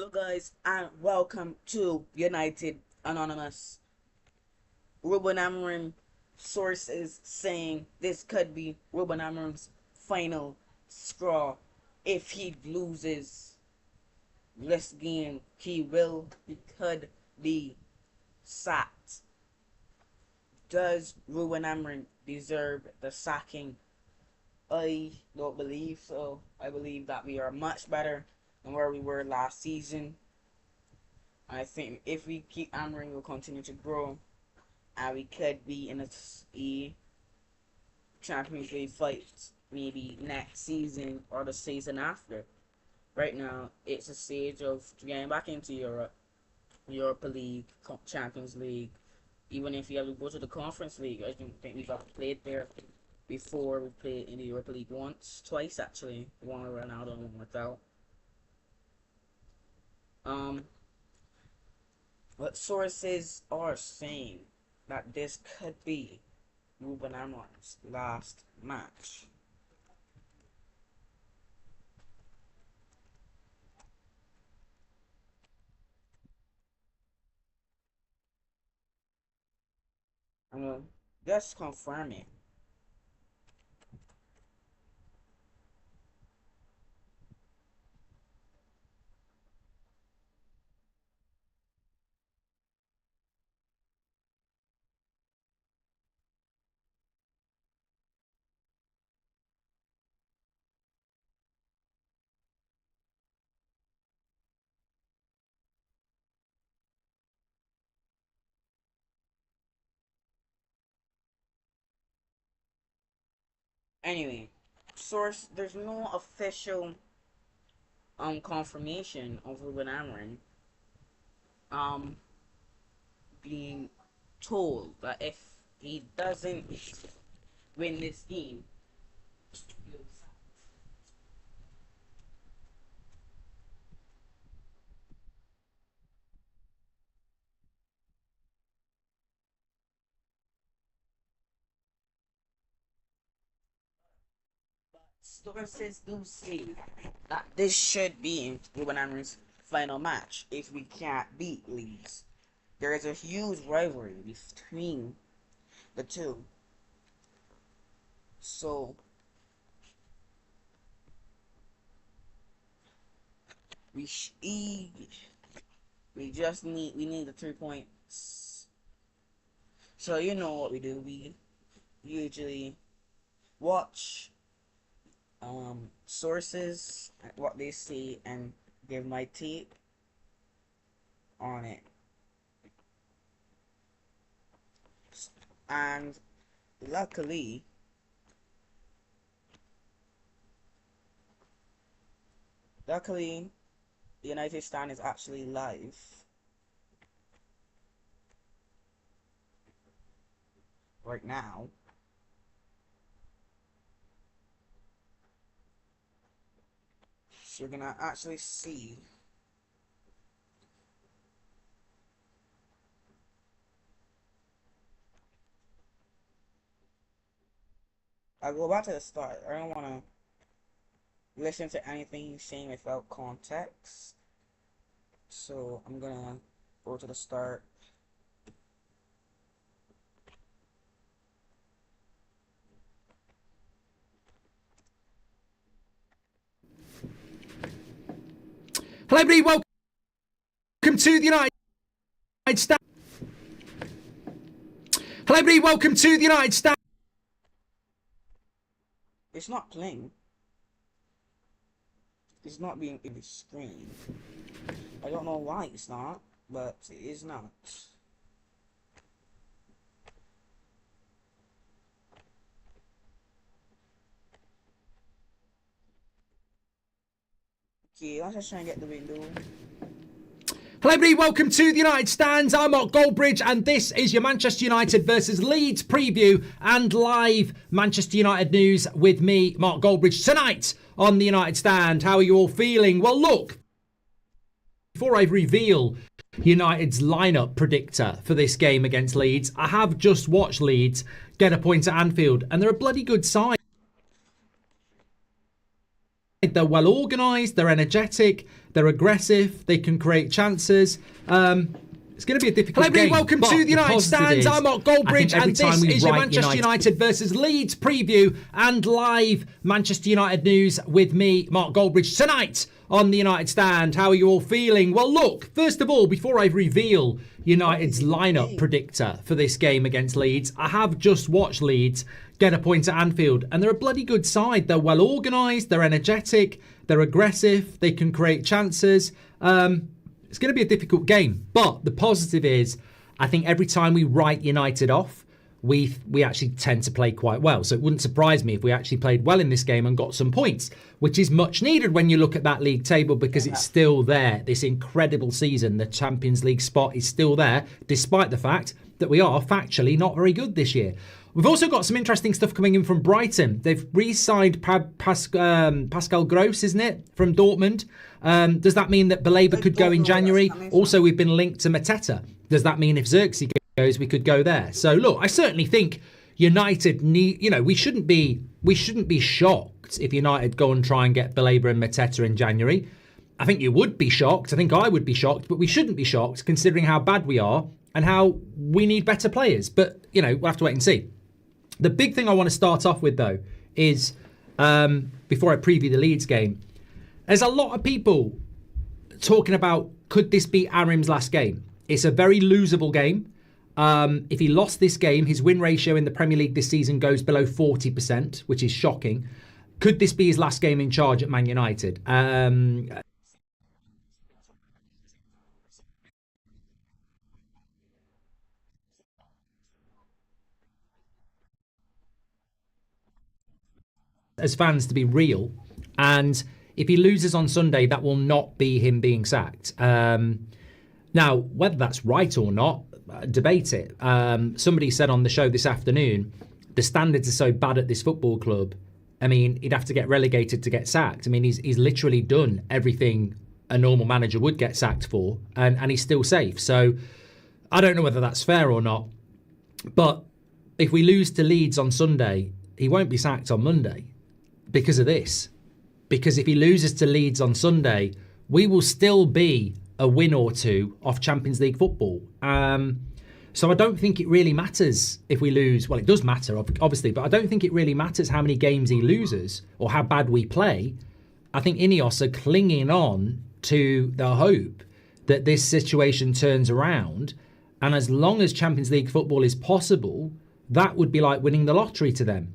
Hello guys and welcome to United Anonymous. Ruben Amorim sources saying this could be Ruben Amorim's final straw. If he loses this game, he could be sacked. Does Ruben Amorim deserve the sacking? I don't believe so. I believe that we are much better than where we were last season. I think if we keep Amorim, we'll continue to grow, and we could be in a Champions League fight maybe next season or the season after. Right now, it's a stage of getting back into Europe, Europa League, Champions League. Even if you have to go to the Conference League, I don't think we've ever played there before. We played in the Europa League twice actually. One with Ronaldo and one without. But sources are saying that this could be Ruben Amorim's last match. I'm gonna just confirm it. Anyway, there's no official confirmation of Ruben Amorim being told that if he doesn't win this game, sources do say that this should be Ruben Amorim's final match if we can't beat Leeds. There is a huge rivalry between the two. So we we need the 3 points. So you know what we do. We usually watch sources, what they say, and give my take on it. And luckily, the United Stand is actually live right now. So you're gonna actually see I go back to the start. I don't wanna listen to anything he's saying without context. So I'm gonna go to the start. Hello everybody, welcome to the United Stand. Hello everybody, welcome to the United Stand. It's not playing. It's not being in the screen. I don't know why it's not, but it is not. Okay, let's just try and get the window. Hello everybody, welcome to the United Stands. I'm Mark Goldbridge and this is your Manchester United versus Leeds preview and live Manchester United news with me, Mark Goldbridge, tonight on the United Stand. How are you all feeling? Well, look, before I reveal United's lineup predictor for this game against Leeds, I have just watched Leeds get a point at Anfield and they're a bloody good side. They're well organised, they're energetic, they're aggressive, they can create chances. It's going to be a difficult game. Hello, welcome to the United Stands. I'm Mark Goldbridge, and this is your Manchester United versus Leeds preview and live Manchester United news with me, Mark Goldbridge, tonight on the United Stand. How are you all feeling? Well, look, first of all, before I reveal United's lineup predictor for this game against Leeds, I have just watched Leeds get a point at Anfield, and they're a bloody good side. They're well organised, they're energetic, they're aggressive, they can create chances. It's going to be a difficult game, but the positive is I think every time we write United off, we actually tend to play quite well. So it wouldn't surprise me if we actually played well in this game and got some points, which is much needed when you look at that league table, because it's still there. This incredible season, the Champions League spot is still there, despite the fact that we are factually not very good this year. We've also got some interesting stuff coming in from Brighton. They've re-signed Pascal Gross, isn't it, from Dortmund. Does that mean that Baleba could go in January? Also, we've been linked to Mateta. Does that mean if Xerxes goes, we could go there? So, look, I certainly think United need, we shouldn't be shocked if United go and try and get Baleba and Mateta in January. I think you would be shocked. I think I would be shocked, but we shouldn't be shocked considering how bad we are and how we need better players. But, we'll have to wait and see. The big thing I want to start off with, though, is before I preview the Leeds game, there's a lot of people talking about, could this be Amorim's last game? It's a very losable game. If he lost this game, his win ratio in the Premier League this season goes below 40%, which is shocking. Could this be his last game in charge at Man United? As fans, to be real, and if he loses on Sunday, that will not be him being sacked. Now, whether that's right or not, debate it. Somebody said on the show this afternoon, the standards are so bad at this football club, he'd have to get relegated to get sacked. He's literally done everything a normal manager would get sacked for, and he's still safe. So I don't know whether that's fair or not, but if we lose to Leeds on Sunday, he won't be sacked on Monday because of this. Because if he loses to Leeds on Sunday, we will still be a win or two off Champions League football. So I don't think it really matters if we lose. Well, it does matter, obviously, but I don't think it really matters how many games he loses or how bad we play. I think Ineos are clinging on to the hope that this situation turns around. And as long as Champions League football is possible, that would be like winning the lottery to them.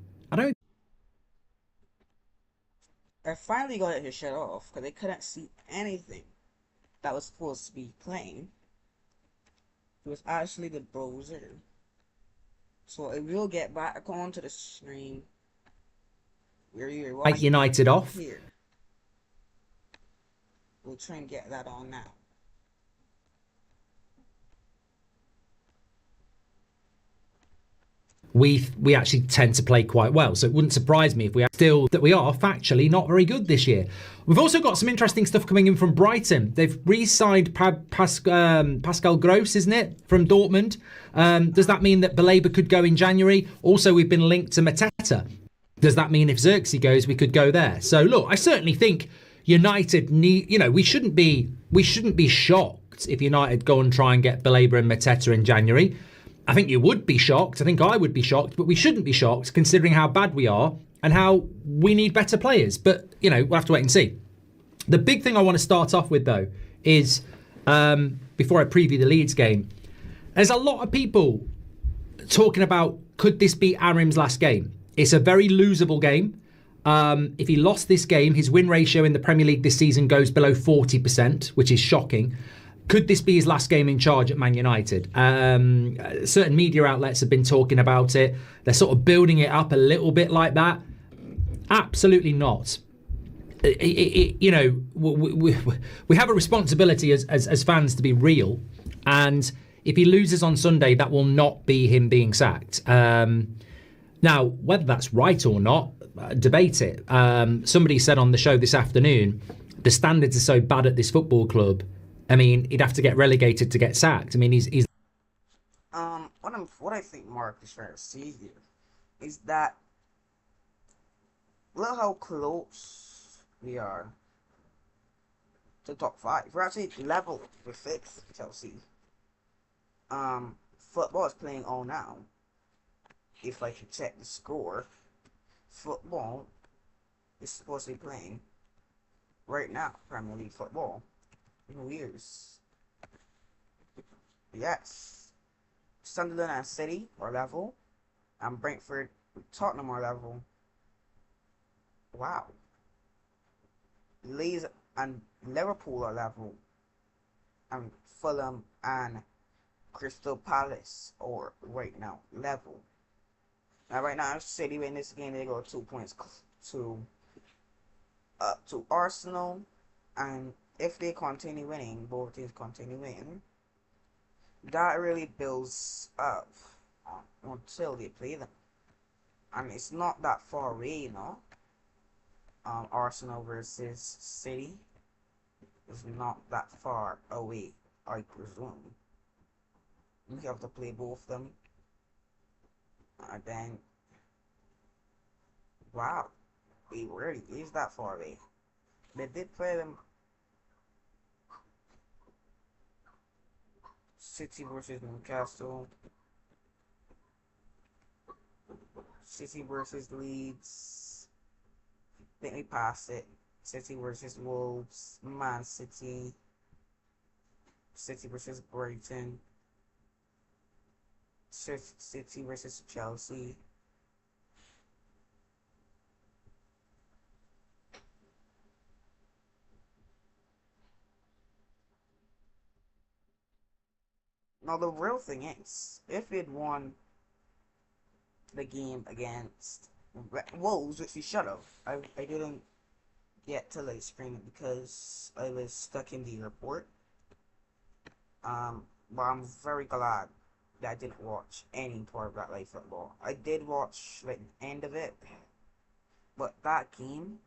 I finally got it shut off because they couldn't see anything that was supposed to be playing. It was actually the browser. So it will get back onto the screen where you're watching United off. Here. We'll try and get that on now. We actually tend to play quite well. So it wouldn't surprise me if we are factually not very good this year. We've also got some interesting stuff coming in from Brighton. They've re-signed Pascal Gross, isn't it, from Dortmund. Does that mean that Baleba could go in January? Also, we've been linked to Mateta. Does that mean if Xerxes goes, we could go there? So look, I certainly think United need, we shouldn't be shocked if United go and try and get Baleba and Mateta in January. I think you would be shocked. I think I would be shocked, but we shouldn't be shocked considering how bad we are and how we need better players. But, we'll have to wait and see. The big thing I want to start off with, though, is before I preview the Leeds game, there's a lot of people talking about, could this be Amorim's last game? It's a very losable game. If he lost this game, his win ratio in the Premier League this season goes below 40%, which is shocking. Could this be his last game in charge at Man United? Certain media outlets have been talking about it. They're sort of building it up a little bit like that. Absolutely not. We have a responsibility as fans to be real. And if he loses on Sunday, that will not be him being sacked. Now, whether that's right or not, debate it. Somebody said on the show this afternoon, the standards are so bad at this football club, he'd have to get relegated to get sacked. He's what I think Mark is trying to see here is that look how close We are to top five. We're actually level with fifth, Chelsea. Football is playing all now. If I can check the score, football is supposed to be playing right now. Premier League football. Who years? Yes. Sunderland and City are level. And Brentford, Tottenham are level. Wow. Leeds and Liverpool are level. And Fulham and Crystal Palace are right now level. Now, right now, City in this game, they go 2 points to to Arsenal, and if they continue winning, both teams continue winning, that really builds up until they play them, and it's not that far away, you know. Arsenal versus City is not that far away, I presume. You have to play both of them, and then wow, it really is that far away. They did play them. City versus Newcastle. City versus Leeds. I think we passed it. City versus Wolves. Man City. City versus Brighton. City versus Chelsea. Now the real thing is, if we'd won the game against Wolves, which we should have, I didn't get to late screen it because I was stuck in the airport. But I'm very glad that I didn't watch any part of that live football. I did watch like the end of it, but that game,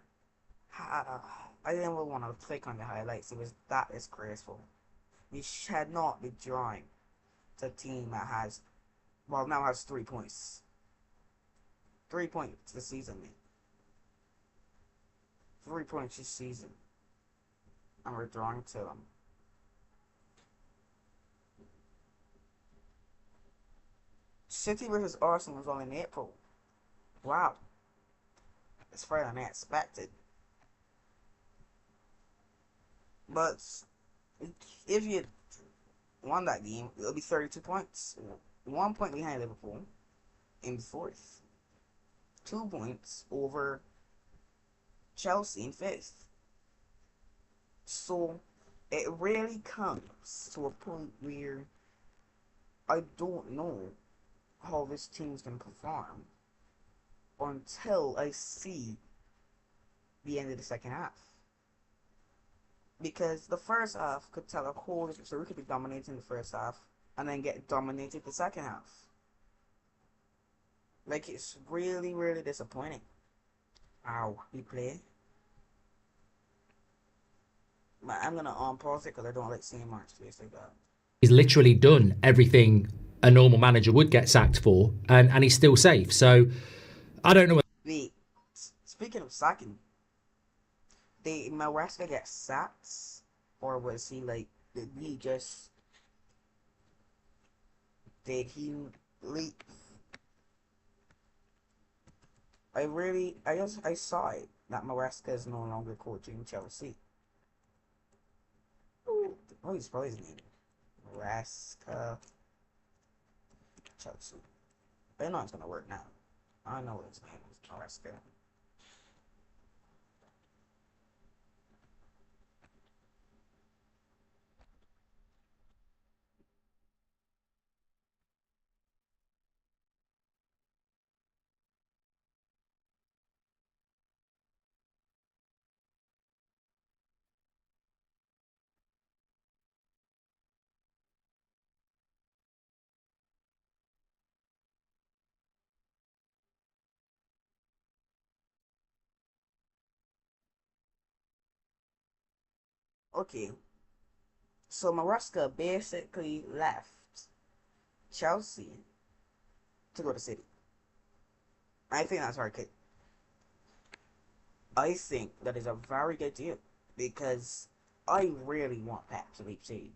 I didn't even want to click on the highlights. It was that disgraceful. We should not be drawing to a team that has, well, now has 3 points. 3 points this season, man. 3 points this season. And we're drawing to them. City versus Arsenal was only in April. Wow. It's further than I expected. But if you won that game, it'll be 32 points. 1 point behind Liverpool in fourth. 2 points over Chelsea in fifth. So it really comes to a point where I don't know how this team's gonna perform until I see the end of the second half. Because the first half could tell a whole different story. We could be dominating the first half and then get dominated the second half. Like, it's really, really disappointing how we play. But I'm gonna pause it because I don't like seeing Mark's face like that. He's literally done everything a normal manager would get sacked for, and he's still safe. So I don't know. Wait, speaking of sacking, did Maresca get sacked, or was he like? Did he leave? I saw it that Maresca is no longer coaching Chelsea. What is his name? Maresca, Chelsea. I know it's gonna work now. I know what his name is, Maresca. Okay, so Maresca basically left Chelsea to go to City. I think that's hard. I think that is a very good deal because I really want Pep to leave City.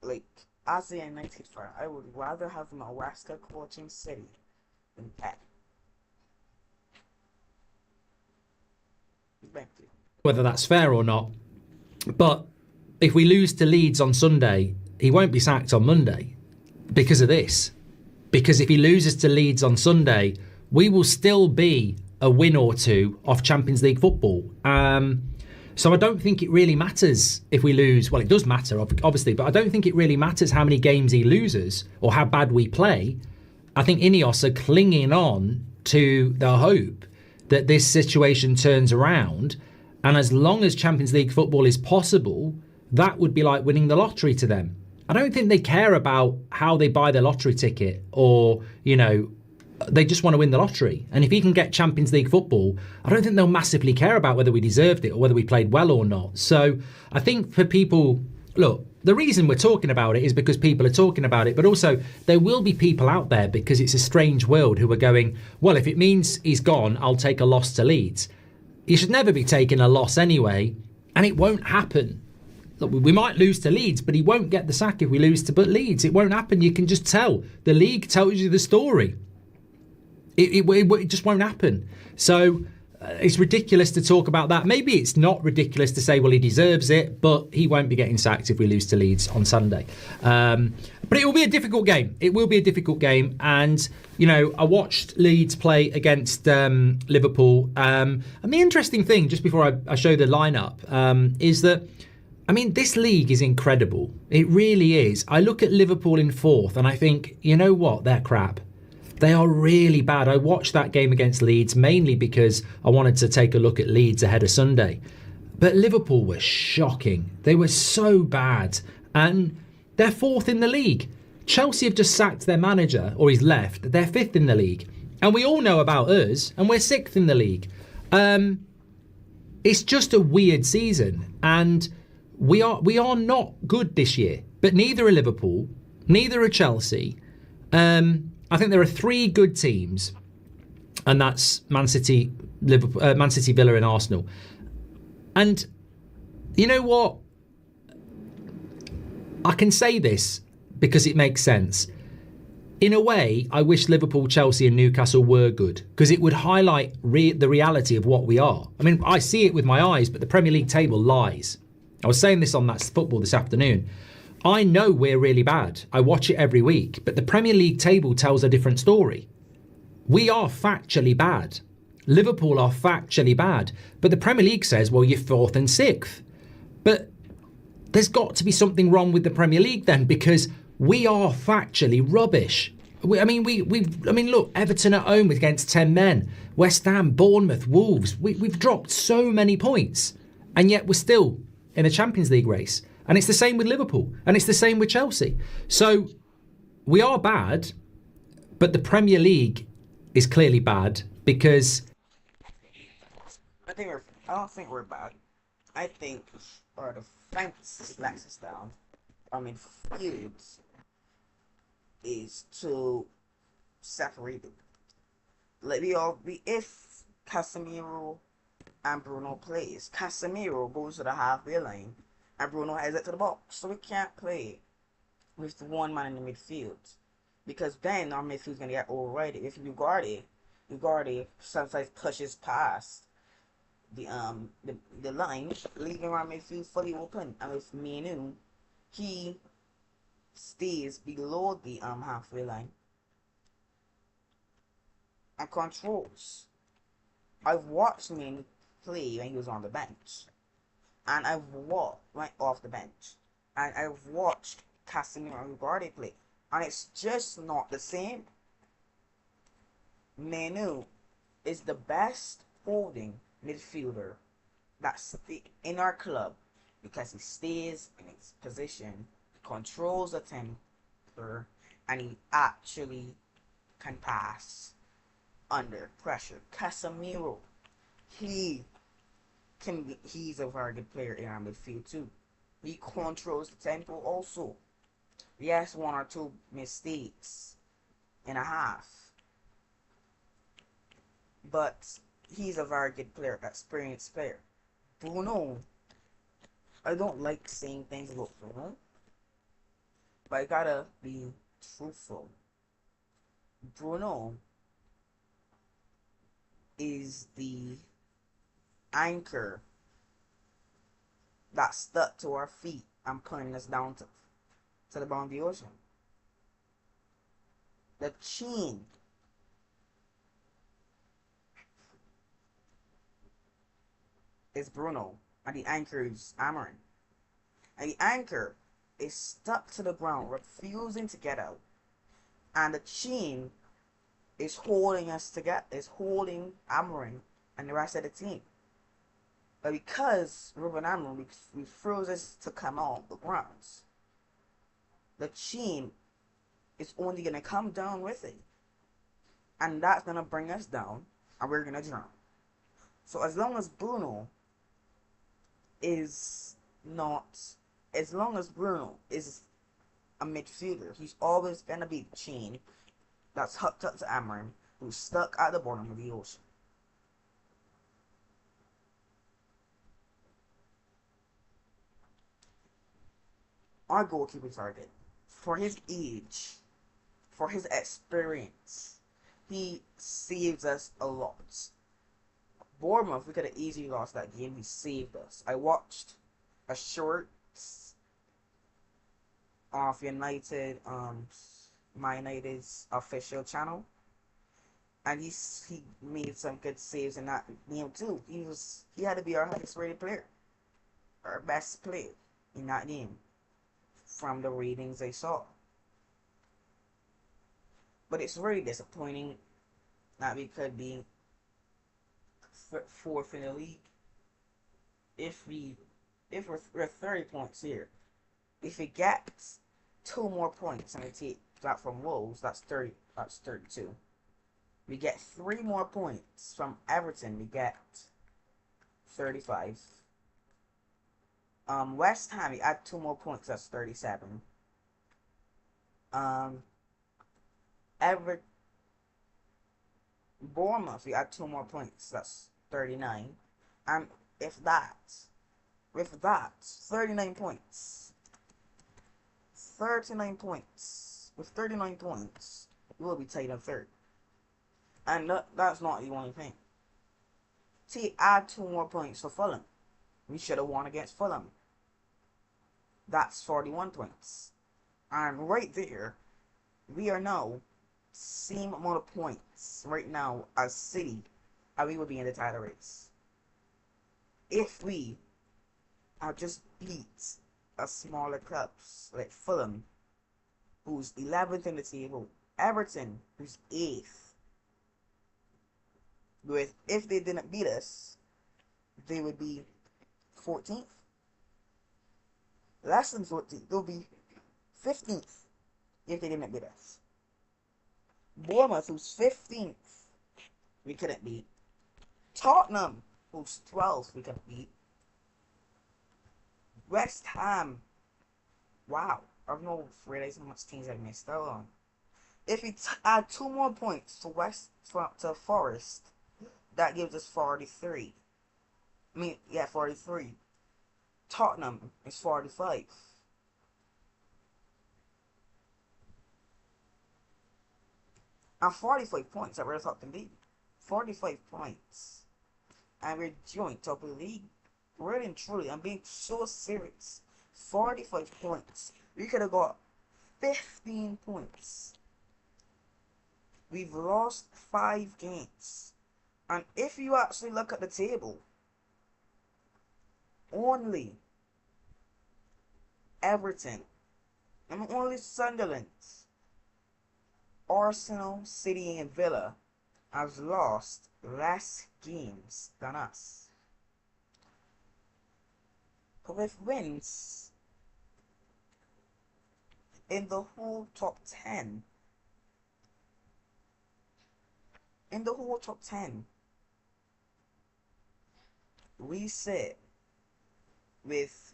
Like, as a United fan, I would rather have Maresca coaching City than Pep. Thank you. Whether that's fair or not. But if we lose to Leeds on Sunday, he won't be sacked on Monday because of this. Because if he loses to Leeds on Sunday, we will still be a win or two off Champions League football. So I don't think it really matters if we lose. Well, it does matter, obviously, but I don't think it really matters how many games he loses or how bad we play. I think Ineos are clinging on to the hope that this situation turns around. And as long as Champions League football is possible, that would be like winning the lottery to them. I don't think they care about how they buy their lottery ticket or, they just want to win the lottery. And if he can get Champions League football, I don't think they'll massively care about whether we deserved it or whether we played well or not. So I think for people, look, the reason we're talking about it is because people are talking about it, but also there will be people out there because it's a strange world who are going, well, if it means he's gone, I'll take a loss to Leeds. You should never be taking a loss anyway, and it won't happen. Look, we might lose to Leeds, but he won't get the sack if we lose to Leeds. It won't happen. You can just tell. The league tells you the story. It just won't happen. So it's ridiculous to talk about that. Maybe it's not ridiculous to say, well, he deserves it, but he won't be getting sacked if we lose to Leeds on Sunday. But it will be a difficult game. It will be a difficult game. And, I watched Leeds play against Liverpool. And the interesting thing, just before I show the lineup, is that, this league is incredible. It really is. I look at Liverpool in fourth and I think, you know what? They're crap. They are really bad. I watched that game against Leeds mainly because I wanted to take a look at Leeds ahead of Sunday. But Liverpool were shocking. They were so bad. And they're fourth in the league. Chelsea have just sacked their manager, or he's left. They're fifth in the league. And we all know about us, and we're sixth in the league. It's just a weird season. And we are not good this year. But neither are Liverpool. Neither are Chelsea. I think there are three good teams, and that's Man City, Liverpool, Man City, Villa, and Arsenal. And you know what? I can say this because it makes sense. In a way, I wish Liverpool, Chelsea, and Newcastle were good because it would highlight the reality of what we are. I see it with my eyes, but the Premier League table lies. I was saying this on That's Football this afternoon. I know we're really bad. I watch it every week. But the Premier League table tells a different story. We are factually bad. Liverpool are factually bad. But the Premier League says, well, you're fourth and sixth. But there's got to be something wrong with the Premier League then because we are factually rubbish. Look, Everton at home against 10 men. West Ham, Bournemouth, Wolves. We've dropped so many points. And yet we're still in the Champions League race. And it's the same with Liverpool. And it's the same with Chelsea. So we are bad, but the Premier League is clearly bad because I don't think we're bad. I think our defense lets us down. Fields is to separate it. If Casemiro and Bruno plays, Casemiro goes to the halfway line and Bruno heads it to the box. So we can't play with the one man in the midfield. Because then our midfield's gonna get overrated. If Ugarte sometimes pushes past the line, leaving our midfield fully open. And with Menu, he stays below the halfway line and controls. I've watched Menu play when he was on the bench. And I've went off the bench. And I've watched Casemiro and Ugarte play. And it's just not the same. Menu is the best holding midfielder that's in our club because he stays in his position, controls the temper, and he actually can pass under pressure. Casemiro, he's a very good player in our midfield too. He controls the tempo also. He has one or two mistakes and a half. But he's a very good player, experienced player. Bruno, I don't like saying things about Bruno, but I gotta be truthful. Bruno is the anchor that stuck to our feet and pulling us down to the bottom of the ocean. The chain is Bruno, and the anchor is Amorim. And the anchor is stuck to the ground, refusing to get out. And the chain is holding us together, is holding Amorim and the rest of the team. But because Ruben Amorim refuses to come off the grounds, the chain is only going to come down with it. And that's going to bring us down, and we're going to drown. So as long as Bruno is not, as long as Bruno is a midfielder, he's always going to be the chain that's hooked up to Amorim, who's stuck at the bottom of the ocean. Our goalkeeper target, for his age, for his experience, he saves us a lot. Bournemouth, we could have easily lost that game. He saved us. I watched a short of United, My United's official channel, and he made some good saves in that game too. He had to be our highest rated player, our best player in that game, from the ratings I saw. But it's really disappointing that we could be fourth in the league. If we're 30 points here, if we get 2 more points and we take that from Wolves, that's 30. That's 32. We get 3 more points from Everton, we get 35. West Ham, we add 2 more points, that's 37. Bournemouth, we add 2 more points, that's 39. And with that, 39 points. 39 points. With 39 points, we will be tied up third. And that's not the only thing. To add 2 more points to Fulham, we should have won against Fulham. That's 41 points. And right there, we are now same amount of points right now as City, and we would be in the title race. If we are just beat a smaller clubs like Fulham, who's 11th in the table, Everton, who's 8th. If they didn't beat us, they would be 14th. Less than 14th. They'll be 15th if they didn't beat us. Bournemouth, who's 15th, we couldn't beat. Tottenham, who's 12th, we couldn't beat. West Ham, wow, I've not realized how much teams I've missed out on. If we add 2 more points to Forest, that gives us 43. 43. Tottenham is 45. And 45 points that we're talking league. 45 points. And we're joint top of the league. Really and truly, I'm being so serious. 45 points. We could have got 15 points. We've lost 5 games. And if you actually look at the table, only Everton and only Sunderland, Arsenal, City, and Villa have lost less games than us. But with wins in the whole top 10, we sit with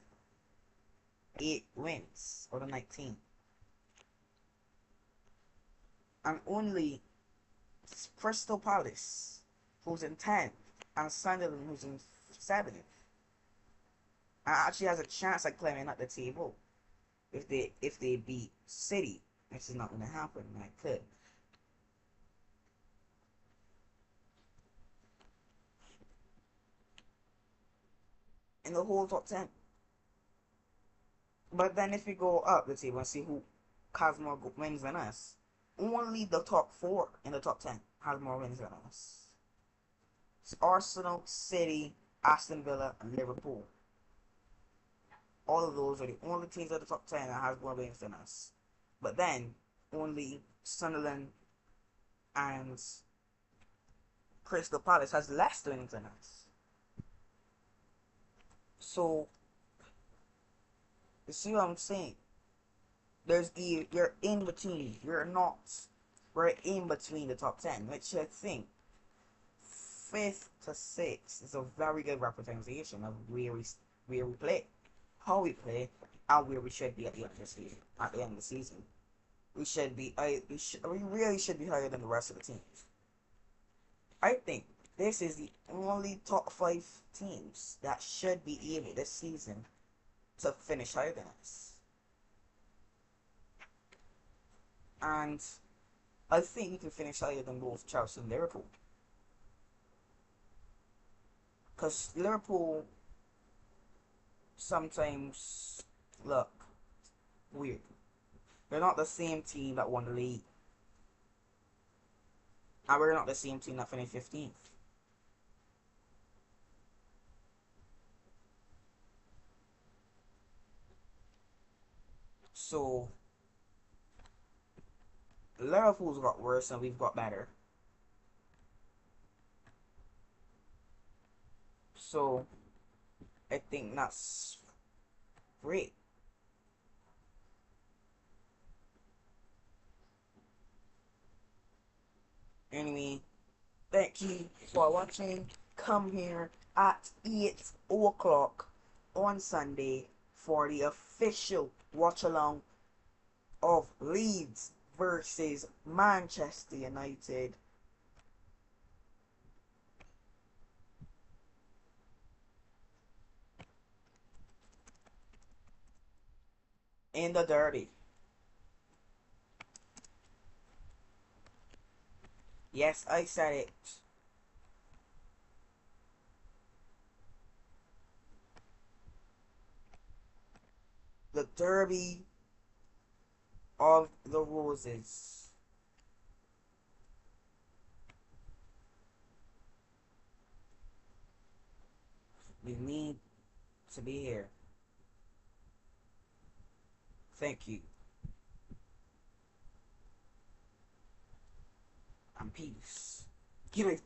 8 wins out of 19. And only Crystal Palace, who's in 10th, and Sunderland, who's in 7th, and actually has a chance at climbing up the table if they beat City, which is not going to happen. That could. In the whole top 10. But then if we go up the table and see who has more wins than us, only the top 4 in the top 10 has more wins than us. It's Arsenal, City, Aston Villa, and Liverpool. All of those are the only teams at the top 10 that has more wins than us. But then only Sunderland and Crystal Palace has less wins than us. So you see what I'm saying? You're in between. You're not. We're in between the top 10, which I think 5th to 6th is a very good representation of where we play, how we play, and where we should be at the end of the season. At the end of the season, we should be. We really should be higher than the rest of the teams. I think this is the only top 5 teams that should be able this season to finish higher than us. And I think we can finish higher than both Chelsea and Liverpool. Because Liverpool sometimes look weird. They're not the same team that won the league. And we're not the same team that finished 15th. So Liverpool's got worse and we've got better. So I think that's great. Anyway, thank you for watching. Come here at 8 o'clock on Sunday for the official watch along of Leeds versus Manchester United. In the derby. Yes, I said it. The derby of the roses. We need to be here. Thank you. And peace. Good night.